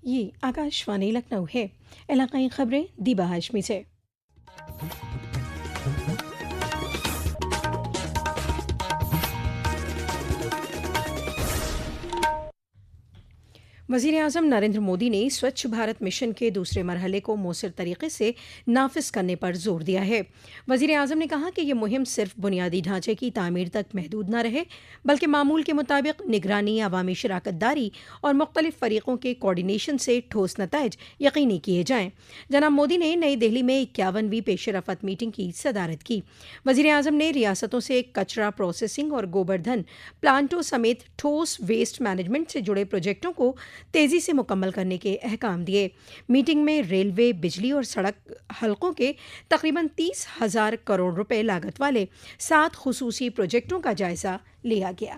یہ آکاشوانی لکھنؤ ہے۔ علاقائی خبریں دیبا ہاشمی سے۔ وزیر اعظم نریندر مودی نے سوچھ بھارت مشن کے دوسرے مرحلے کو مؤثر طریقے سے نافذ کرنے پر زور دیا ہے۔ وزیر اعظم نے کہا کہ یہ مہم صرف بنیادی ڈھانچے کی تعمیر تک محدود نہ رہے بلکہ معمول کے مطابق نگرانی، عوامی شراکت داری اور مختلف فریقوں کے کوارڈینیشن سے ٹھوس نتائج یقینی کیے جائیں۔ جناب مودی نے نئی دہلی میں 51ویں پیش رفت میٹنگ کی صدارت کی۔ وزیر اعظم نے ریاستوں سے کچرا پروسیسنگ اور گوبر دھن پلانٹوں سمیت ٹھوس ویسٹ مینجمنٹ سے جڑے پروجیکٹوں کو تیزی سے مکمل کرنے کے احکام دیے۔ میٹنگ میں ریلوے، بجلی اور سڑک حلقوں کے تقریباً 30,000 کروڑ روپے لاگت والے 7 خصوصی پروجیکٹوں کا جائزہ لیا گیا۔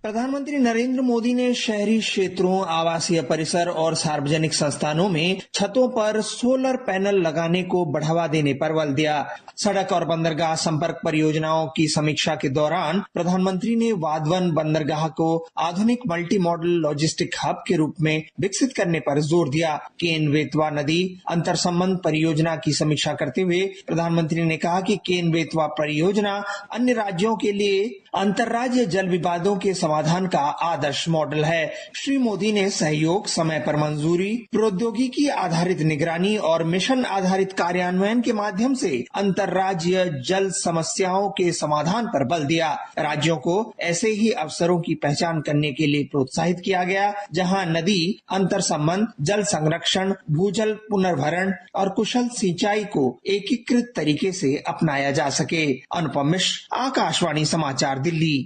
پردھان منتری نریندر مودی نے شہری شیتروں، آواسیہ پریسر اور ساروجنک سنستھانوں میں چھتوں پر سولر پینل لگانے کو بڑھاوا دینے پر بل دیا۔ سڑک اور بندرگاہ سمپرک پریوجناؤں کی سمیکشا کے دوران پردھان منتری نے وادون بندرگاہ کو Adhunik multi model logistic hub کے روپ میں وکست کرنے پر زور دیا۔ کین بیتوا ندی انتر سمبند پریوجنا کی سمیکشا کرتے ہوئے پردھان منتری نے کہا کہ کین بیتوا پریوجنا انیہ راجیوں کے لیے انترراجیہ جل ووادوں کے سمادھان کا آدرش ماڈل ہے۔ شری مودی نے سہیوگ، سمے پر منظوری، پروگیکی آدھارت نگرانی اور مشن آدھارت کاریانوین کے مادھیم سے انترراجیہ جل سمسیاؤں کے سمادھان پر بل دیا۔ راجیوں کو ایسے ہی اوسروں کی پہچان کرنے کے لیے پروتساہت کیا گیا جہاں ندی انتر سمبند، جل سنرکشن، بھوجل پنروہرن اور کشل سینچائی کو ایکیکرت طریقے سے اپنایا جا سکے۔ انوپم مشر، آکاشوانی سماچار، دلی۔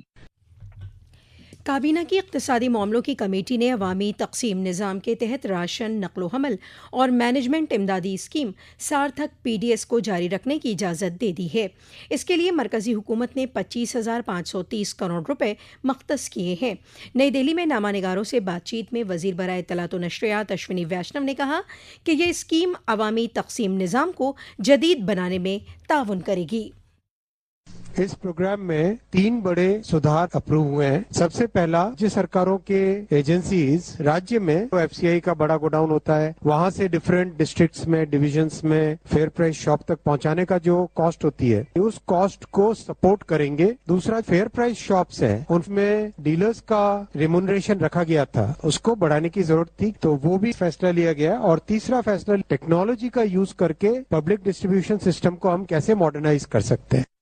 کابینہ کی اقتصادی معاملوں کی کمیٹی نے عوامی تقسیم نظام کے تحت راشن، نقل و حمل اور مینجمنٹ امدادی اسکیم سارتھک PDS کو جاری رکھنے کی اجازت دے دی ہے۔ اس کے لیے مرکزی حکومت نے 25,530 کروڑ روپے مختص کیے ہیں۔ نئی دہلی میں نامہ نگاروں سے بات چیت میں وزیر برائے اطلاعات و نشریات اشونی ویشنو نے کہا کہ یہ اسکیم عوامی تقسیم نظام کو جدید بنانے میں تعاون کرے گی۔ اس پروگرام میں 3 بڑے سدھار اپروو ہوئے ہیں۔ سب سے پہلا، جو سرکاروں کے ایجنسیز راجیہ میں FCI کا بڑا گوڈاؤن ہوتا ہے، وہاں سے ڈفرینٹ ڈسٹرکٹس میں، ڈویژنز میں فیئر پرائس شاپ تک پہنچانے کا جو کاسٹ ہوتی ہے، اس کاسٹ کو سپورٹ کریں گے۔ دوسرا، فیئر پرائس شاپس ہیں، ان میں ڈیلرز کا ریمونریشن رکھا گیا تھا، اس کو بڑھانے کی ضرورت تھی، تو وہ بھی فیصلہ لیا گیا۔ اور تیسرا فیصلہ، ٹیکنالوجی کا یوز کر کے پبلک ڈسٹریبیوشن سسٹم کو ہم کیسے ماڈرنائز کر سکتے ہیں۔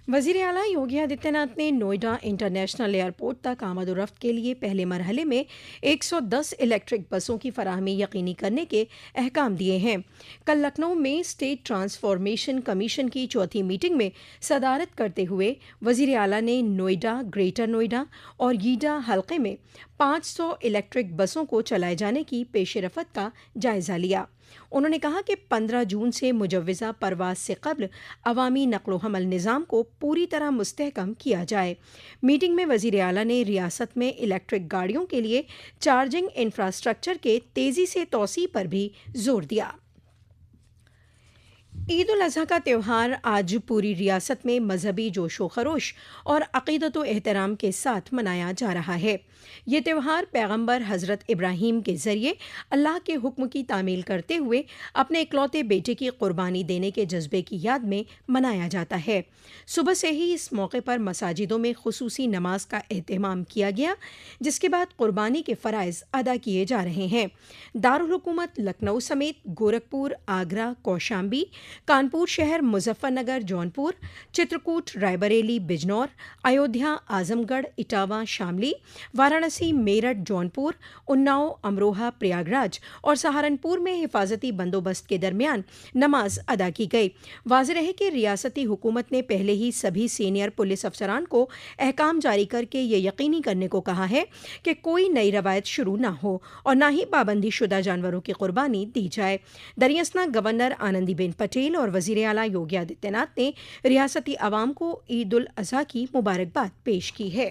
وزیر اعلیٰ یوگی آدتیہ ناتھ نے نوئیڈا انٹرنیشنل ایئرپورٹ تک آمد و رفت کے لیے پہلے مرحلے میں 110 الیکٹرک بسوں کی فراہمی یقینی کرنے کے احکام دیے ہیں۔ کل لکھنؤ میں اسٹیٹ ٹرانسفارمیشن کمیشن کی چوتھی میٹنگ میں صدارت کرتے ہوئے وزیر اعلیٰ نے نوئیڈا، گریٹر نوئیڈا اور گیڈا حلقے میں 500 الیکٹرک بسوں کو چلائے جانے کی پیش رفت کا جائزہ لیا۔ انہوں نے کہا کہ 15 جون سے مجوزہ پرواز سے قبل عوامی نقل و حمل نظام کو پوری طرح مستحکم کیا جائے۔ میٹنگ میں وزیر اعلیٰ نے ریاست میں الیکٹرک گاڑیوں کے لیے چارجنگ انفراسٹرکچر کے تیزی سے توسیع پر بھی زور دیا۔ عید الاضحیٰ کا تہوار آج پوری ریاست میں مذہبی جوش و خروش اور عقیدت و احترام کے ساتھ منایا جا رہا ہے۔ یہ تہوار پیغمبر حضرت ابراہیم کے ذریعے اللہ کے حکم کی تعمیل کرتے ہوئے اپنے اکلوتے بیٹے کی قربانی دینے کے جذبے کی یاد میں منایا جاتا ہے۔ صبح سے ہی اس موقع پر مساجدوں میں خصوصی نماز کا اہتمام کیا گیا، جس کے بعد قربانی کے فرائض ادا کیے جا رہے ہیں۔ دارالحکومت لکھنؤ سمیت گورکھپور، آگرہ، کوشامبی، کانپور شہر، مظفر نگر، جونپور، چترکوٹ، رائے بریلی، بجنور، ایودھیا، اعظم گڑھ، اٹاوہ، شاملی، وارانسی، میرٹھ، جونپور، اناؤ، امروہہ، پریاگ راج اور سہارنپور میں حفاظتی بندوبست کے درمیان نماز ادا کی گئی۔ واضح رہے کہ ریاستی حکومت نے پہلے ہی سبھی سینئر پولیس افسران کو احکام جاری کر کے یہ یقینی کرنے کو کہا ہے کہ کوئی نئی روایت شروع نہ ہو اور نہ ہی پابندی شدہ جانوروں کی قربانی دی جائے۔ دریں گورنر آنندی بین پٹیل اور وزیر اعلیٰ یوگی آدتیہ ناتھ نے ریاستی عوام کو عید الاضحیٰ کی مبارکباد پیش کی ہے۔